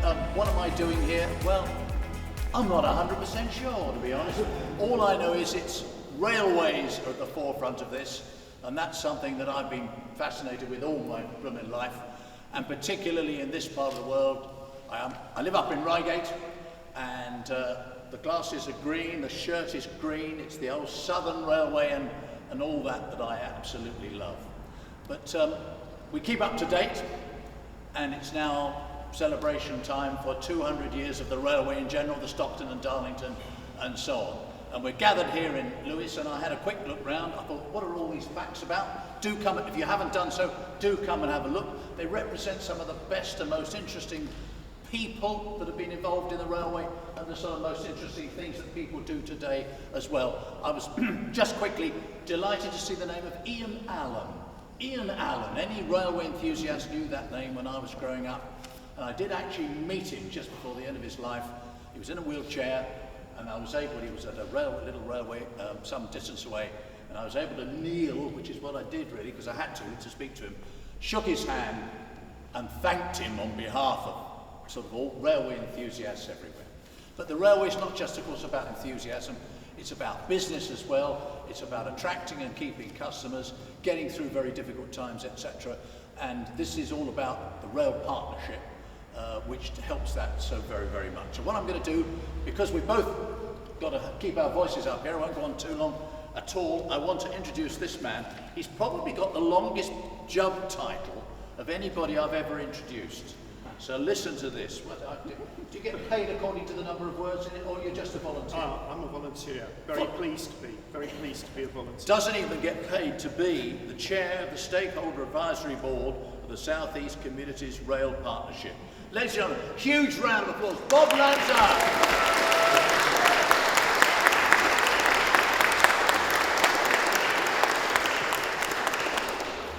what am I doing here? Well, I'm not 100% sure, to be honest. All I know is it's railways are at the forefront of this, and that's something that I've been fascinated with all my blooming life, and particularly in this part of the world. I live up in Reigate, and the glasses are green, the shirt is green, it's the old Southern Railway and all that I absolutely love. But we keep up to date, and it's now celebration time for 200 years of the railway in general, the Stockton and Darlington and so on. And we're gathered here in Lewes, and I had a quick look round. I thought, what are all these facts about? Do come, if you haven't done so, do come and have a look. They represent some of the best and most interesting people that have been involved in the railway, and the sort of most interesting things that people do today as well. I was just quickly delighted to see the name of Ian Allen. Ian Allen, any railway enthusiast knew that name when I was growing up. And I did actually meet him just before the end of his life. He was in a wheelchair, and I was able, he was at a little railway some distance away, and I was able to kneel, which is what I did really, because I had to speak to him, shook his hand and thanked him on behalf of sort of all railway enthusiasts everywhere. But the railway is not just, of course, about enthusiasm, it's about business as well, it's about attracting and keeping customers, getting through very difficult times, etc. And this is all about the rail partnership, which helps that so very, very much. And what I'm going to do, because we've both got to keep our voices up here, I won't go on too long at all, I want to introduce this man. He's probably got the longest job title of anybody I've ever introduced. So listen to this. Do you get paid according to the number of words in it, or you're just a volunteer? I'm a volunteer. Very pleased to be a volunteer. Doesn't even get paid to be the chair of the Stakeholder Advisory Board of the South East Communities Rail Partnership. Ladies and gentlemen, huge round of applause, Bob Lanza.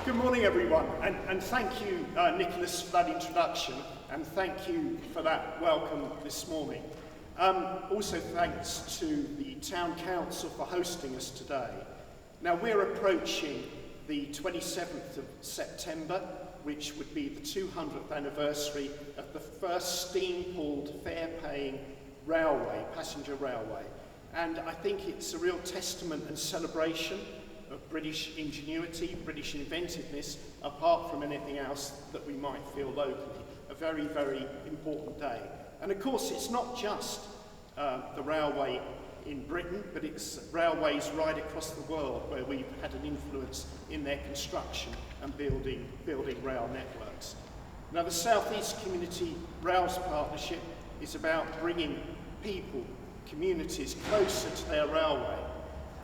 Good morning, everyone, and thank you, Nicholas, for that introduction, and thank you for that welcome this morning. Also thanks to the Town Council for hosting us today. Now, we're approaching the 27th of September, which would be the 200th anniversary of the first steam-pulled fare-paying railway, passenger railway. And I think it's a real testament and celebration of British ingenuity, British inventiveness, apart from anything else that we might feel locally. A very, very important day. And of course, it's not just the railway in Britain, but it's railways right across the world where we've had an influence in their construction and building rail networks. Now, the South East Community Rails Partnership is about bringing people, communities closer to their railway,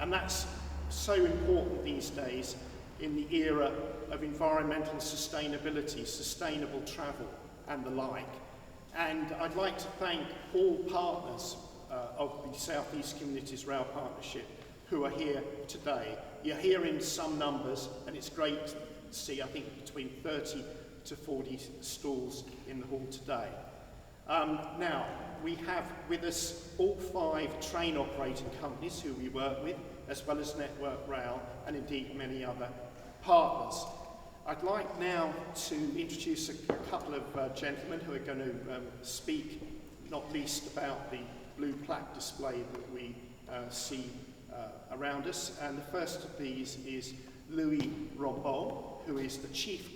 and that's so important these days in the era of environmental sustainability, sustainable travel and the like. And I'd like to thank all partners of the South East Communities Rail Partnership who are here today. You're here in some numbers, and it's great to see, I think, between 30 to 40 stalls in the hall today. Now, we have with us all 5 train operating companies who we work with, as well as Network Rail, and indeed many other partners. I'd like now to introduce a couple of gentlemen who are going to speak, not least about the blue plaque display that we see around us. And the first of these is Louis Rambaud, who is the Chief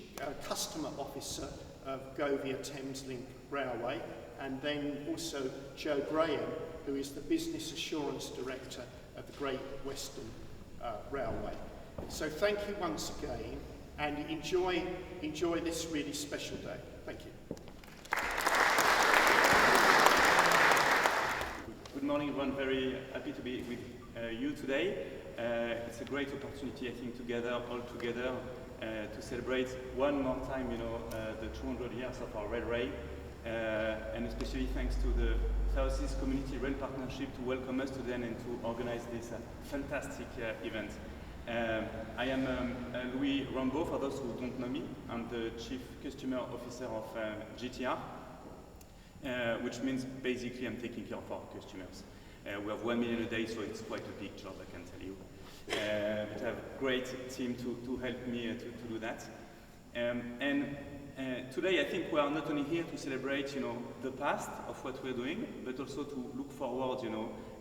Customer Officer of Govia Thameslink Railway, and then also Joe Graham, who is the Business Assurance Director of the Great Western Railway. So thank you once again, and enjoy this really special day. Thank you. Good morning, everyone. Very happy to be with you today. It's a great opportunity, I think, all together, to celebrate one more time, the 200 years of our railway, and especially thanks to the South East Community Rail Partnership to welcome us today and to organize this fantastic event. I am Louis Rambaud, for those who don't know me. I'm the Chief Customer Officer of GTR, which means basically I'm taking care of our customers. We have 1 million a day, so it's quite a big job, I can tell you. But I have a great team to help me to do that. And today I think we are not only here to celebrate, the past of what we're doing, but also to look forward,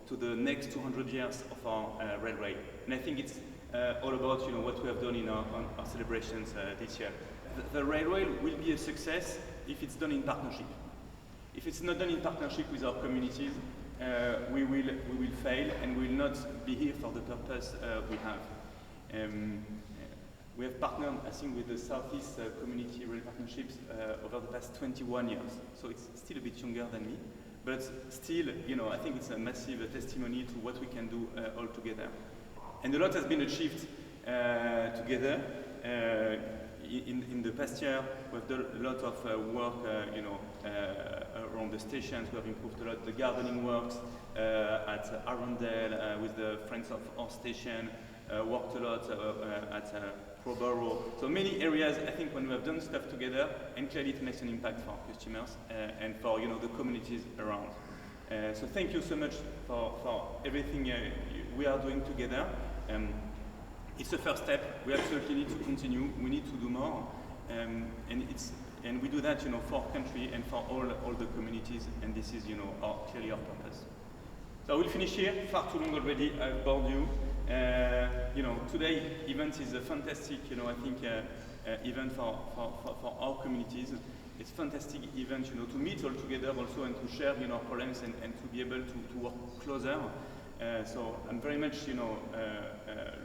to the next 200 years of our railway. And I think it's all about, what we have done in our celebrations this year. The railway will be a success if it's done in partnership. If it's not done in partnership with our communities, we will fail, and we will not be here for the purpose we have. We have partnered, I think, with the Southeast Community Rail Partnerships over the past 21 years. So it's still a bit younger than me, but still, I think it's a massive testimony to what we can do all together. And a lot has been achieved together. In the past year, we've done a lot of work, around the stations. We have improved a lot the gardening works at Arundel with the Friends of our station. Worked a lot at Proborough. So many areas, I think, when we have done stuff together, and clearly it makes an impact for our customers and for the communities around. So thank you so much for everything we are doing together. It's the first step. We absolutely need to continue. We need to do more, and we do that, for our country and for all the communities. And this is, clearly our purpose. So I will finish here. Far too long already. I've bored you. Today event is a fantastic, I think, event for our communities. It's a fantastic event, to meet all together also and to share, our problems and to be able to work closer. So I'm very much,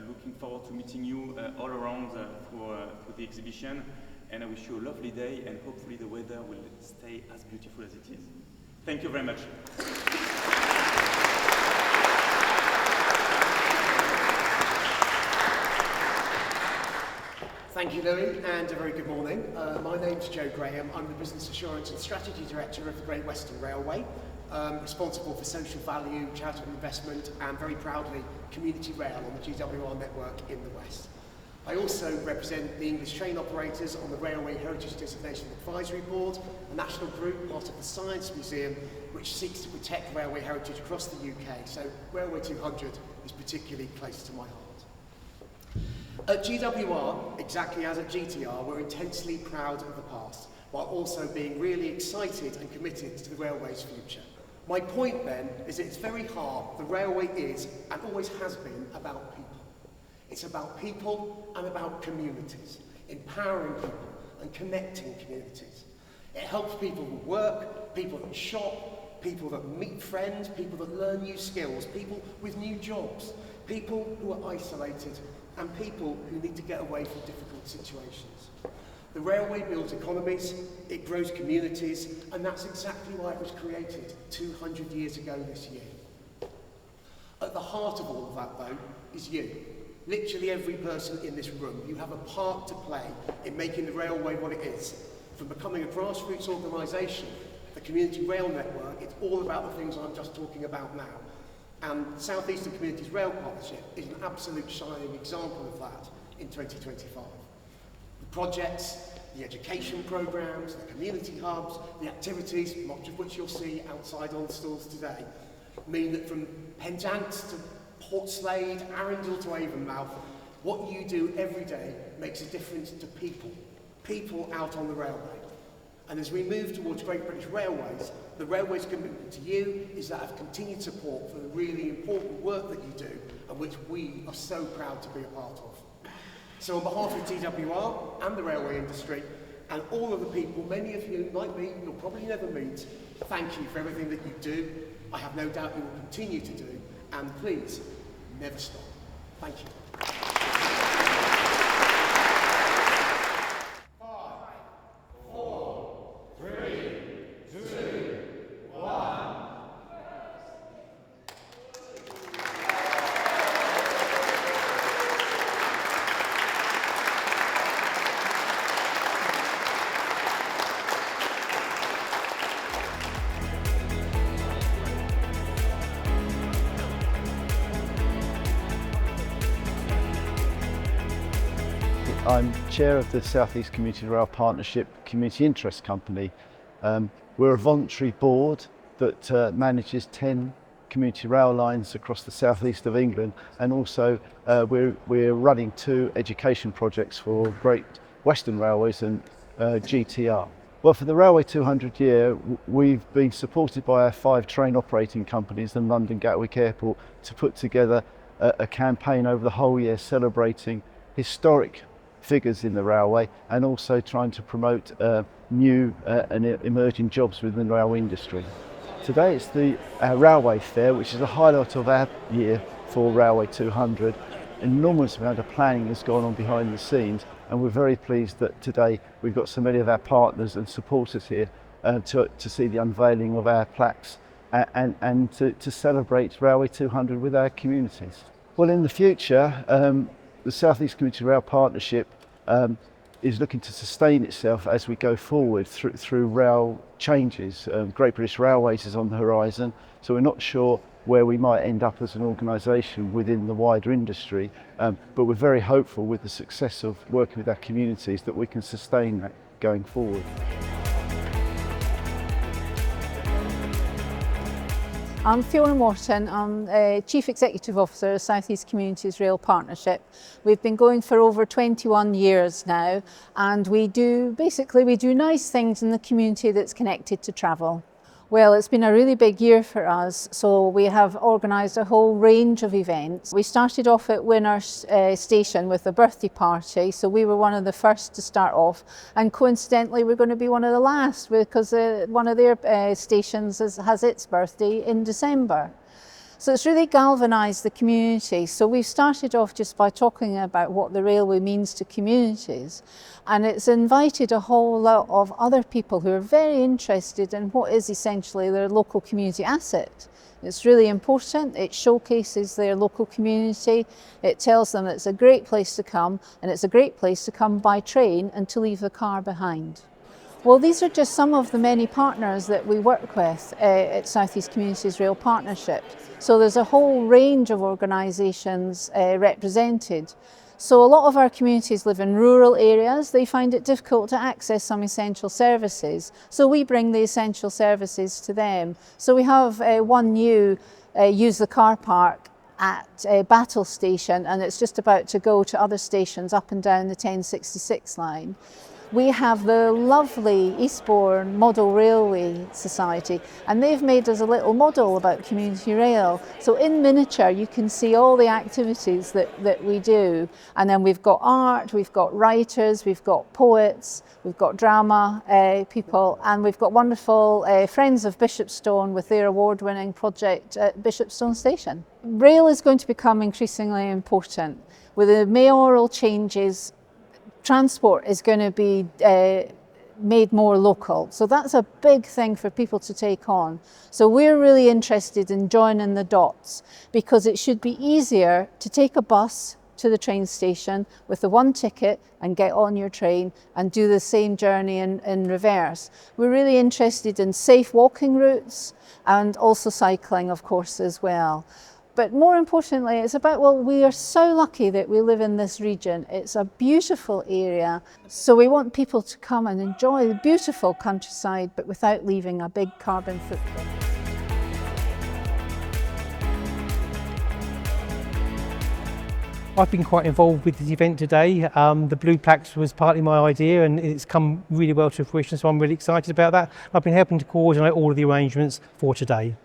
looking forward to meeting you all around for the exhibition. And I wish you a lovely day, and hopefully the weather will stay as beautiful as it is. Thank you very much. Thank you, Louis, and a very good morning. My name's Joe Graham. I'm the Business Assurance and Strategy Director of the Great Western Railway, responsible for social value, charitable investment, and very proudly, community rail on the GWR network in the West. I also represent the English train operators on the Railway Heritage Designation Advisory Board, a national group part of the Science Museum, which seeks to protect railway heritage across the UK. So Railway 200 is particularly close to my heart. At GWR, exactly as at GTR, we're intensely proud of the past, while also being really excited and committed to the railway's future. My point then is at its very heart, the railway is, and always has been, about people. It's about people and about communities, empowering people and connecting communities. It helps people who work, people that shop, people that meet friends, people that learn new skills, people with new jobs, people who are isolated, and people who need to get away from difficult situations. The railway builds economies, it grows communities, and that's exactly why it was created 200 years ago this year. At the heart of all of that, though, is you. Literally every person in this room. You have a part to play in making the railway what it is. From becoming a grassroots organisation, the Community Rail Network, it's all about the things I'm just talking about now. And Southeastern Communities Rail Partnership is an absolute shining example of that in 2025. The projects, the education programmes, the community hubs, the activities, much of which you'll see outside on the stalls today, mean that from Penzance to Portslade, Arundel to Avonmouth, what you do every day makes a difference to people out on the railway. And as we move towards Great British Railways, the Railway's commitment to you is that of continued support for the really important work that you do, and which we are so proud to be a part of. So on behalf of GWR and the railway industry, and all of the people, many of you, like me, you'll probably never meet, thank you for everything that you do. I have no doubt you will continue to do, and please, never stop. Thank you. I'm chair of the South East Community Rail Partnership Community Interest Company. We're a voluntary board that manages 10 community rail lines across the southeast of England, and also we're running 2 education projects for Great Western Railways and GTR. Well, for the Railway 200 year, we've been supported by our 5 train operating companies and London Gatwick Airport to put together a campaign over the whole year celebrating historic figures in the railway and also trying to promote new and emerging jobs within the railway industry. Today it's the Railway Fair, which is a highlight of our year for Railway 200. An enormous amount of planning has gone on behind the scenes, and we're very pleased that today we've got so many of our partners and supporters here to see the unveiling of our plaques and to celebrate Railway 200 with our communities. Well, in the future, the South East Community Rail Partnership is looking to sustain itself as we go forward through rail changes. Great British Railways is on the horizon, so we're not sure where we might end up as an organisation within the wider industry, but we're very hopeful with the success of working with our communities that we can sustain that going forward. I'm Fiona Morton, I'm Chief Executive Officer of South East Communities Rail Partnership. We've been going for over 21 years now, and we do nice things in the community that's connected to travel. Well, it's been a really big year for us, so we have organised a whole range of events. We started off at Winner Station with a birthday party, so we were one of the first to start off, and coincidentally we're going to be one of the last because one of their stations has its birthday in December. So it's really galvanised the community. So we've started off just by talking about what the railway means to communities, and it's invited a whole lot of other people who are very interested in what is essentially their local community asset. It's really important. It showcases their local community. It tells them it's a great place to come, and it's a great place to come by train and to leave the car behind. Well, these are just some of the many partners that we work with at South East Communities Rail Partnership. So there's a whole range of organisations represented. So a lot of our communities live in rural areas. They find it difficult to access some essential services. So we bring the essential services to them. So we have one new use the car park at Battle Station, and it's just about to go to other stations up and down the 1066 line. We have the lovely Eastbourne Model Railway Society, and they've made us a little model about community rail. So in miniature you can see all the activities that we do, and then we've got art, we've got writers, we've got poets, we've got drama people, and we've got wonderful Friends of Bishopstone with their award-winning project at Bishopstone Station. Rail is going to become increasingly important. With the mayoral changes, transport is going to be made more local. So that's a big thing for people to take on. So we're really interested in joining the dots, because it should be easier to take a bus to the train station with the one ticket and get on your train and do the same journey in reverse. We're really interested in safe walking routes and also cycling, of course, as well. But more importantly, it's about, well, we are so lucky that we live in this region. It's a beautiful area. So we want people to come and enjoy the beautiful countryside, but without leaving a big carbon footprint. I've been quite involved with this event today. The Blue Plaques was partly my idea, and it's come really well to fruition, so I'm really excited about that. I've been helping to coordinate all of the arrangements for today.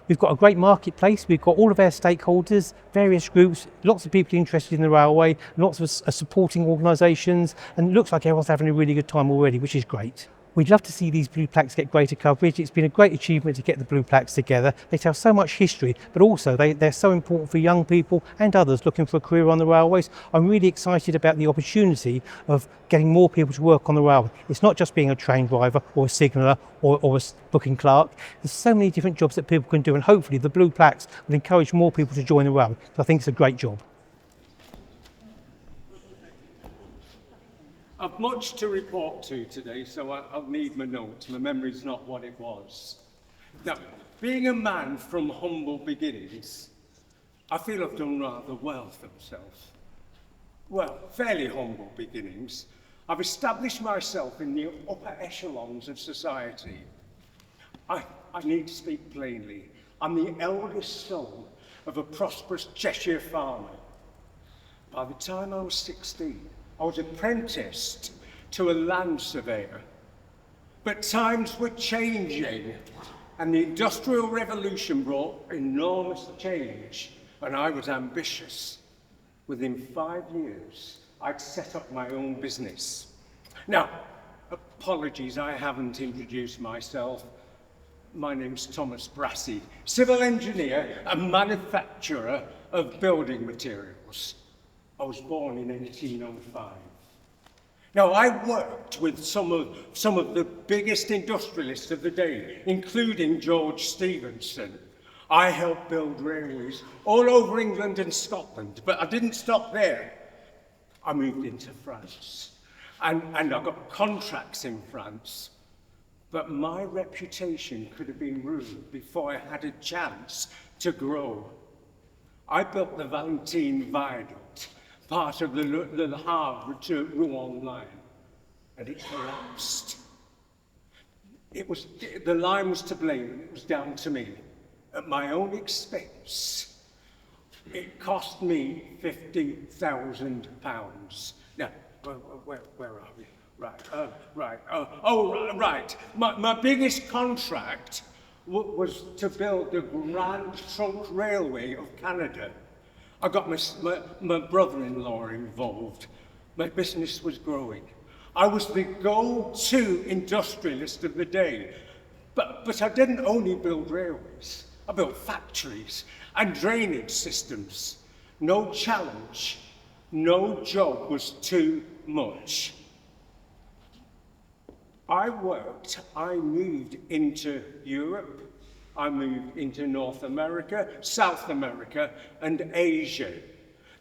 We've got a great marketplace. We've got all of our stakeholders, various groups, lots of people interested in the railway, lots of supporting organisations, and it looks like everyone's having a really good time already, which is great. We'd love to see these Blue Plaques get greater coverage. It's been a great achievement to get the Blue Plaques together. They tell so much history, but also they're so important for young people and others looking for a career on the railways. I'm really excited about the opportunity of getting more people to work on the railway. It's not just being a train driver or a signaller or a booking clerk. There's so many different jobs that people can do, and hopefully the Blue Plaques will encourage more people to join the railway. So I think it's a great job. I've much to report to today, so I'll need my notes. My memory's not what it was. Now, being a man from humble beginnings, I feel I've done rather well for myself. Well, fairly humble beginnings. I've established myself in the upper echelons of society. I need to speak plainly. I'm the eldest son of a prosperous Cheshire farmer. By the time I was 16, I was apprenticed to a land surveyor. But times were changing, and the Industrial Revolution brought enormous change, and I was ambitious. Within 5 years, I'd set up my own business. Now, apologies, I haven't introduced myself. My name's Thomas Brassey, civil engineer and manufacturer of building materials. I was born in 1805. Now, I worked with some of the biggest industrialists of the day, including George Stephenson. I helped build railways all over England and Scotland, but I didn't stop there. I moved into France, and I got contracts in France. But my reputation could have been ruined before I had a chance to grow. I built the Valentine Viaduct, part of the Le Havre to Rouen line, and it collapsed. The line was to blame, and it was down to me. At my own expense, it cost me £50,000. Now, where are we? Right. My biggest contract was to build the Grand Trunk Railway of Canada. I got my brother-in-law involved. My business was growing. I was the go-to industrialist of the day. But I didn't only build railways. I built factories and drainage systems. No challenge, no job was too much. I moved into Europe, I moved into North America, South America, and Asia.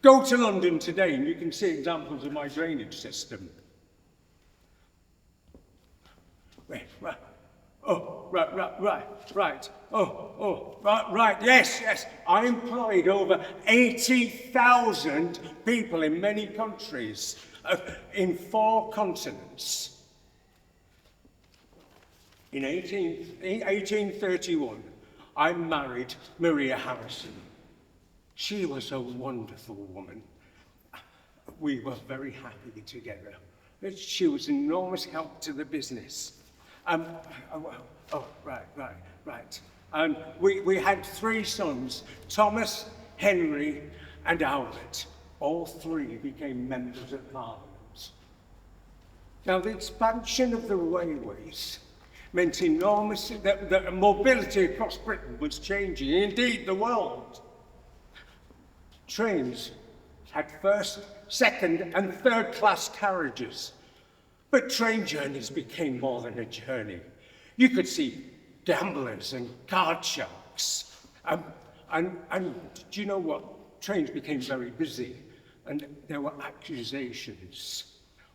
Go to London today and you can see examples of my drainage system. Right, yes. I employed over 80,000 people in many countries, in 4 continents. In 1831, I married Maria Harrison. She was a wonderful woman. We were very happy together. She was an enormous help to the business. Right. And we had 3 sons, Thomas, Henry, and Albert. All 3 became members of Parliament. Now, the expansion of the railways meant enormous, that mobility across Britain was changing, indeed the world. Trains had first, second, and third class carriages. But train journeys became more than a journey. You could see gamblers and card sharks. And do you know what? Trains became very busy, and there were accusations.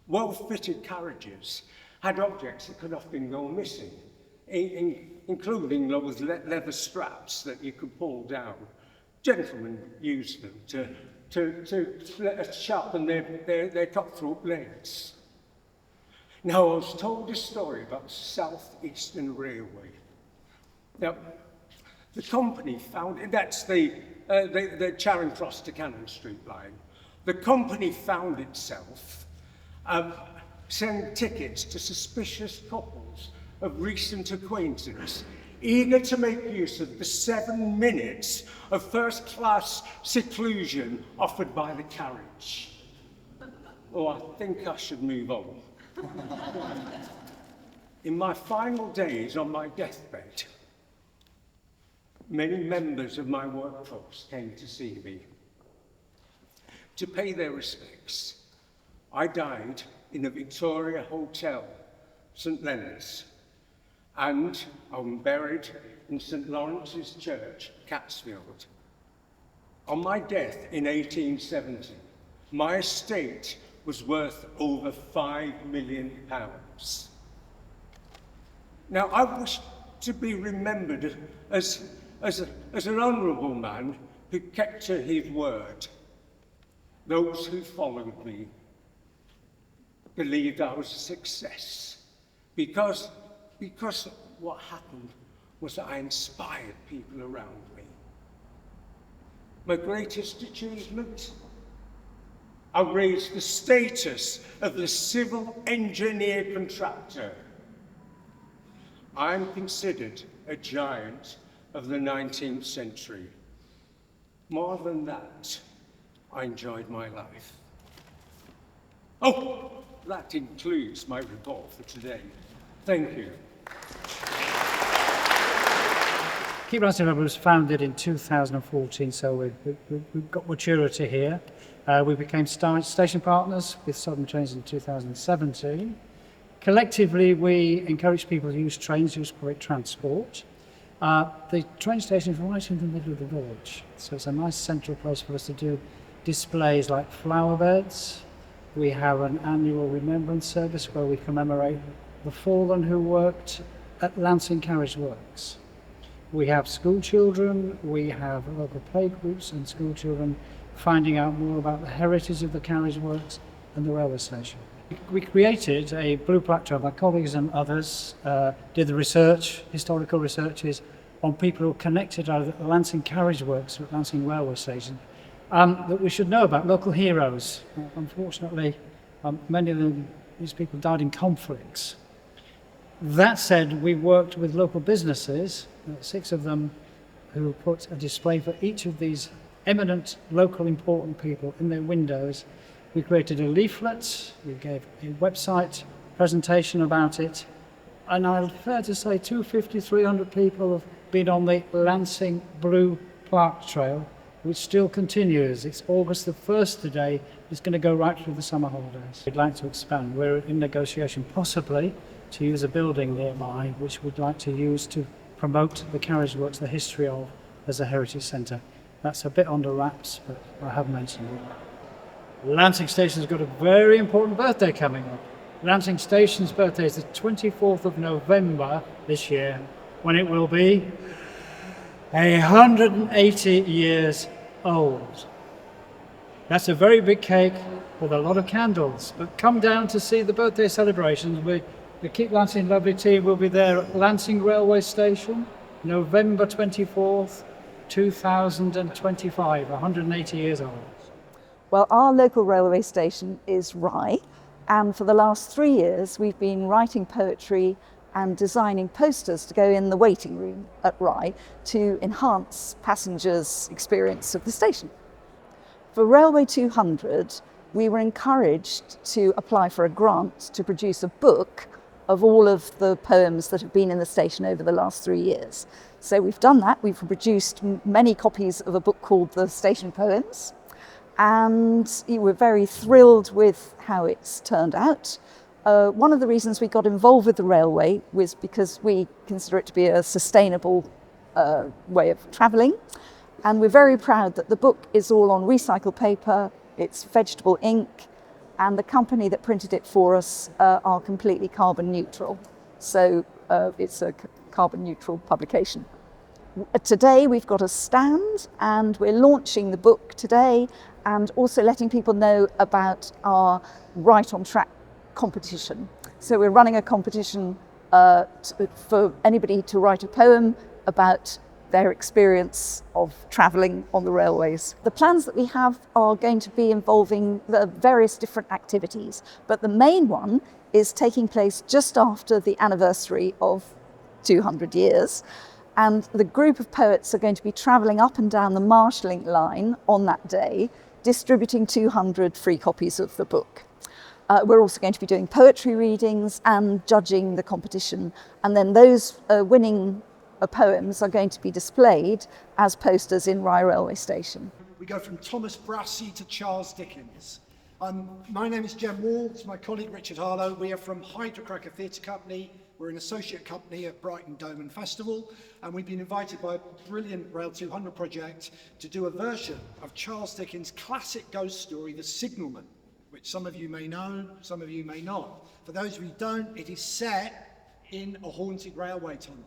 Well-fitted carriages had objects that could often go missing, including those leather straps that you could pull down. Gentlemen used them to sharpen their cutthroat blades. Now, I was told a story about the South Eastern Railway. Now, the company found, that's the Charing Cross to Cannon Street line. The company found itself sending tickets to suspicious couples of recent acquaintance, eager to make use of the 7 minutes of first-class seclusion offered by the carriage. Oh, I think I should move on. In my final days on my deathbed, many members of my workforce came to see me. To pay their respects, I died in a Victoria Hotel, St Leonard's, and I'm buried in St Lawrence's Church, Catsfield. On my death in 1870, my estate was worth over £5 million. Now, I wish to be remembered as an honourable man who kept to his word. Those who followed me believed I was a success because what happened was I inspired people around me. My greatest achievement? I raised the status of the civil engineer contractor. I'm considered a giant of the 19th century. More than that, I enjoyed my life. Oh, that includes my report for today. Thank you. Keep Lancing Railway was founded in 2014, so we've got maturity here. We became station partners with Southern Trains in 2017. Collectively, we encourage people to use trains, use public transport. The train station is right in the middle of the village, so it's a nice central place for us to do displays like flower beds. We have an annual remembrance service where we commemorate the fallen who worked at Lancing Carriage Works. We have school children, we have local play groups and school children finding out more about the heritage of the carriage works and the railway station. We created a blue plaque trail. My colleagues and others did the research, historical researches on people who are connected to the Lancing Carriage Works at Lancing Railway Station that we should know about, local heroes. Unfortunately, many of these people died in conflicts. That said, we worked with local businesses, 6 of them, who put a display for each of these eminent local important people in their windows. We created a leaflet, we gave a website presentation about it, and I'm fair to say 250, 300 people have been on the Lancing Blue Plaque Trail, which still continues. It's August the 1st today. It's going to go right through the summer holidays. We'd like to expand. We're in negotiation possibly to use a building nearby, which we'd like to use to promote the carriage works, the history of, as a heritage centre. That's a bit under wraps, but I have mentioned it. Lancing Station's got a very important birthday coming up. Lancing Station's birthday is the 24th of November this year, when it will be 180 years old. That's a very big cake with a lot of candles, but come down to see the birthday celebrations. The Keep Lancing Lovely team will be there at Lancing Railway Station, November 24th, 2025, 180 years old. Well, our local railway station is Rye, and for the last 3 years we've been writing poetry and designing posters to go in the waiting room at Rye to enhance passengers' experience of the station. For Railway 200, we were encouraged to apply for a grant to produce a book of all of the poems that have been in the station over the last 3 years. So we've done that. We've produced many copies of a book called The Station Poems, and we're very thrilled with how it's turned out. One of the reasons we got involved with the railway was because we consider it to be a sustainable way of travelling, and we're very proud that the book is all on recycled paper, it's vegetable ink, and the company that printed it for us are completely carbon neutral. So it's a carbon neutral publication. Today we've got a stand and we're launching the book today and also letting people know about our Right on Track competition. So we're running a competition for anybody to write a poem about their experience of travelling on the railways. The plans that we have are going to be involving the various different activities, but the main one is taking place just after the anniversary of 200 years. And the group of poets are going to be travelling up and down the Marshalling line on that day, distributing 200 free copies of the book. We're also going to be doing poetry readings and judging the competition, and then those winning poems are going to be displayed as posters in Rye Railway Station. We go from Thomas Brassey to Charles Dickens. My name is Jem Wall, it's my colleague Richard Harlow. We are from Hydrocracker Theatre Company. We're an associate company at Brighton Dome and Festival, and we've been invited by a brilliant Rail 200 project to do a version of Charles Dickens' classic ghost story, The Signalman, which some of you may know, some of you may not. For those of you who don't, it is set in a haunted railway tunnel.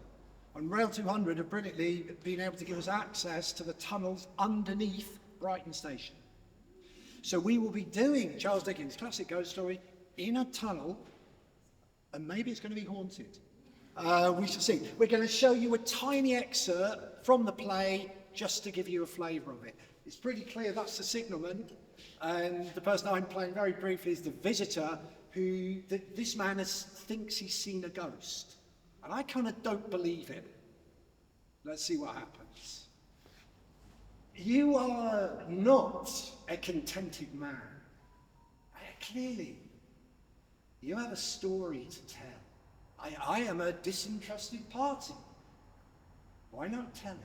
And Rail 200 have brilliantly been able to give us access to the tunnels underneath Brighton Station. So we will be doing Charles Dickens' classic ghost story in a tunnel, and maybe it's going to be haunted. We shall see. We're going to show you a tiny excerpt from the play just to give you a flavour of it. It's pretty clear that's the signalman. And the person I'm playing very briefly is the visitor who, this man thinks he's seen a ghost. And I kind of don't believe him. Let's see what happens. You are not a contented man. Clearly, you have a story to tell. I am a disinterested party. Why not tell it?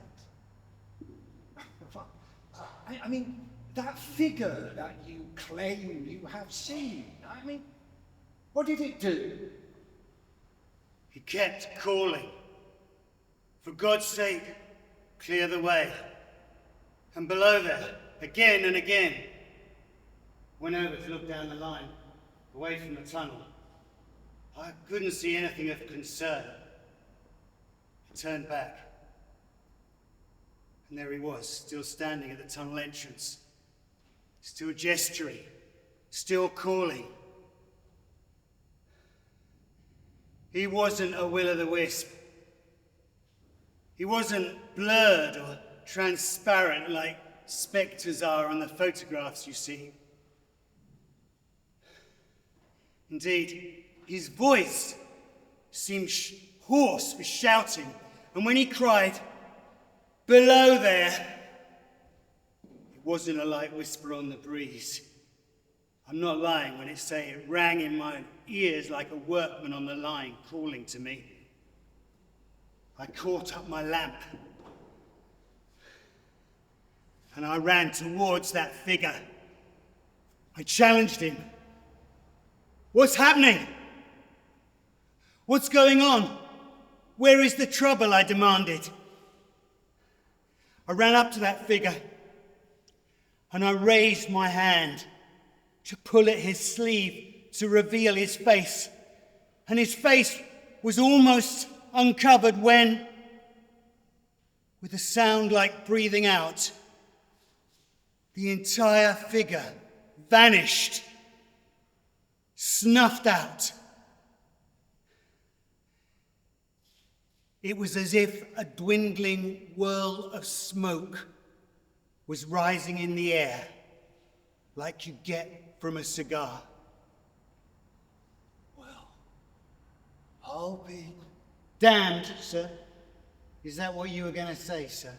I mean, that figure that you claim you have seen, I mean, what did it do? He kept calling. For God's sake, clear the way. And below there, again and again. Went over to look down the line, away from the tunnel. I couldn't see anything of concern. I turned back. And there he was, still standing at the tunnel entrance. Still gesturing, still calling. He wasn't a will-o'-the-wisp. He wasn't blurred or transparent like spectres are on the photographs you see. Indeed, his voice seemed hoarse with shouting, and when he cried, "Below there," it wasn't a light whisper on the breeze. I'm not lying when I say it rang in my ears like a workman on the line calling to me. I caught up my lamp, and I ran towards that figure. I challenged him. "What's happening? What's going on? Where is the trouble?" I demanded. I ran up to that figure and I raised my hand to pull at his sleeve to reveal his face. And his face was almost uncovered when, with a sound like breathing out, the entire figure vanished. Snuffed out. It was as if a dwindling whirl of smoke was rising in the air, like you get from a cigar. Well, I'll be damned, sir. Is that what you were going to say, sir?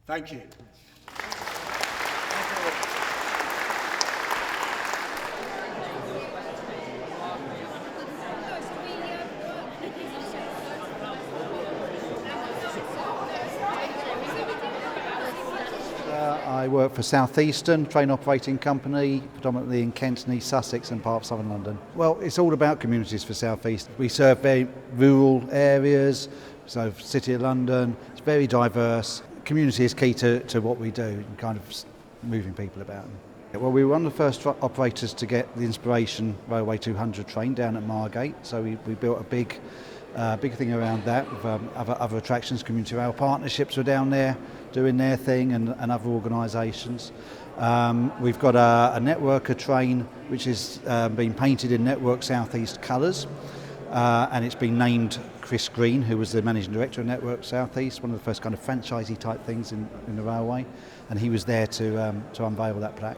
Thank you. I work for South Eastern, train operating company, predominantly in Kent and East Sussex and part of southern London. Well, it's all about communities for South East. We serve very rural areas, so City of London, it's very diverse. Community is key to what we do, and kind of moving people about. Well, we were one of the first operators to get the Inspiration Railway 200 train down at Margate, so we built a big thing around that with other attractions. Community Rail Partnerships were down there doing their thing, and other organisations. We've got a Networker train which has been painted in Network South East colours, and it's been named Chris Green, who was the Managing Director of Network South East, one of the first kind of franchisee type things in the railway, and he was there to unveil that plaque.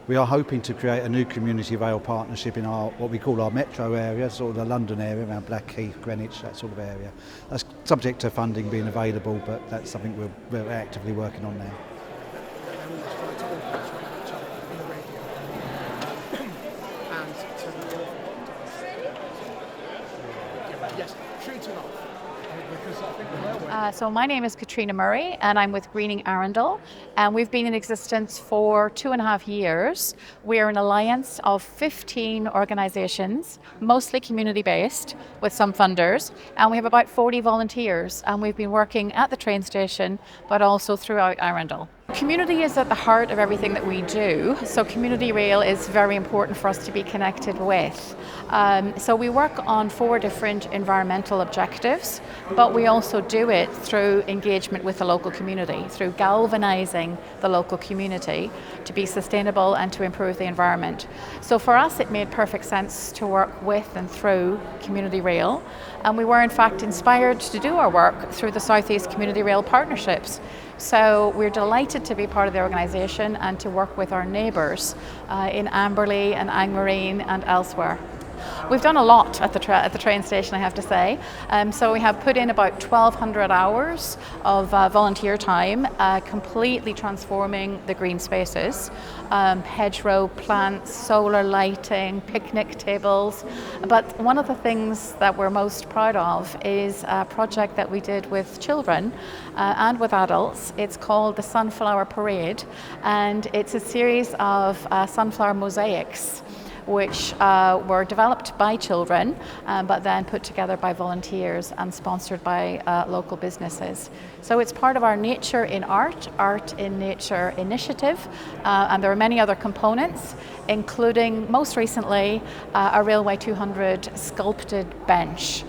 We are hoping to create a new community rail partnership in what we call our metro area, sort of the London area, around Blackheath, Greenwich, that sort of area. That's subject to funding being available, but that's something we're actively working on now. So my name is Katrina Murray and I'm with Greening Arundel, and we've been in existence for 2.5 years. We're an alliance of 15 organisations, mostly community based with some funders, and we have about 40 volunteers, and we've been working at the train station but also throughout Arundel. Community is at the heart of everything that we do, so community rail is very important for us to be connected with. So we work on 4 different environmental objectives, but we also do it through engagement with the local community, through galvanising the local community to be sustainable and to improve the environment. So for us it made perfect sense to work with and through community rail, and we were in fact inspired to do our work through the South East Community Rail Partnerships. So we're delighted to be part of the organisation and to work with our neighbours in Amberley and Angmarine and elsewhere. We've done a lot at the train station, I have to say. So we have put in about 1,200 hours of volunteer time, completely transforming the green spaces. Hedgerow plants, solar lighting, picnic tables. But one of the things that we're most proud of is a project that we did with children and with adults. It's called the Sunflower Parade, and it's a series of sunflower mosaics which were developed by children but then put together by volunteers and sponsored by local businesses. So it's part of our Nature in Art, Art in Nature initiative, and there are many other components, including most recently a Railway 200 sculpted bench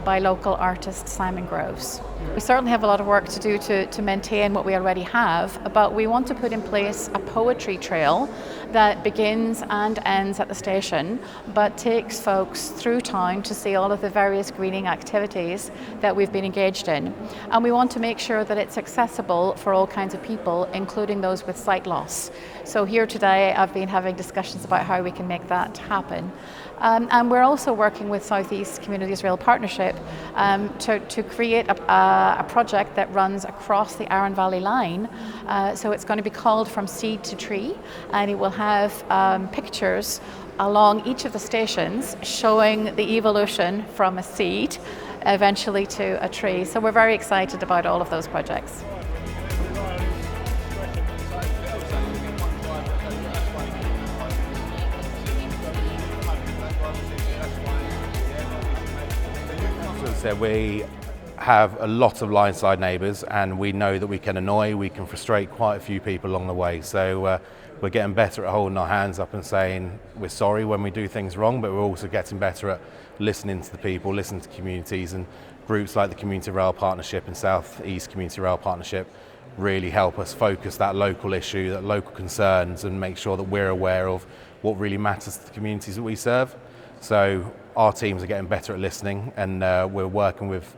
by local artist Simon Groves. We certainly have a lot of work to do to maintain what we already have, but we want to put in place a poetry trail that begins and ends at the station, but takes folks through town to see all of the various greening activities that we've been engaged in. And we want to make sure that it's accessible for all kinds of people, including those with sight loss. So here today I've been having discussions about how we can make that happen. And we're also working with South East Communities Rail Partnership to create a project that runs across the Arun Valley line. So it's going to be called From Seed to Tree, and it will have pictures along each of the stations showing the evolution from a seed eventually to a tree. So we're very excited about all of those projects. So we have a lot of line-side neighbours, and we know that we can annoy, we can frustrate quite a few people along the way. So we're getting better at holding our hands up and saying we're sorry when we do things wrong, but we're also getting better at listening to the people, listening to communities, and groups like the Community Rail Partnership and South East Community Rail Partnership really help us focus that local issue, that local concerns, and make sure that we're aware of what really matters to the communities that we serve. So our teams are getting better at listening, and we're working with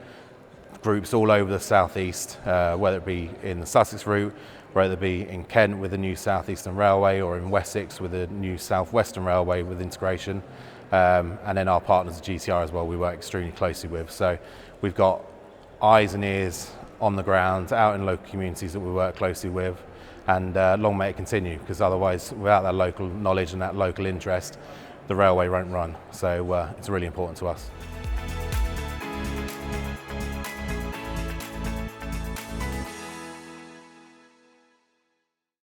groups all over the southeast, whether it be in the Sussex route, whether it be in Kent with the new South Eastern Railway, or in Wessex with the new South Western Railway with integration, and then our partners at GTR as well we work extremely closely with. So we've got eyes and ears on the ground out in local communities that we work closely with, and long may it continue, because otherwise without that local knowledge and that local interest the railway won't run. So it's really important to us.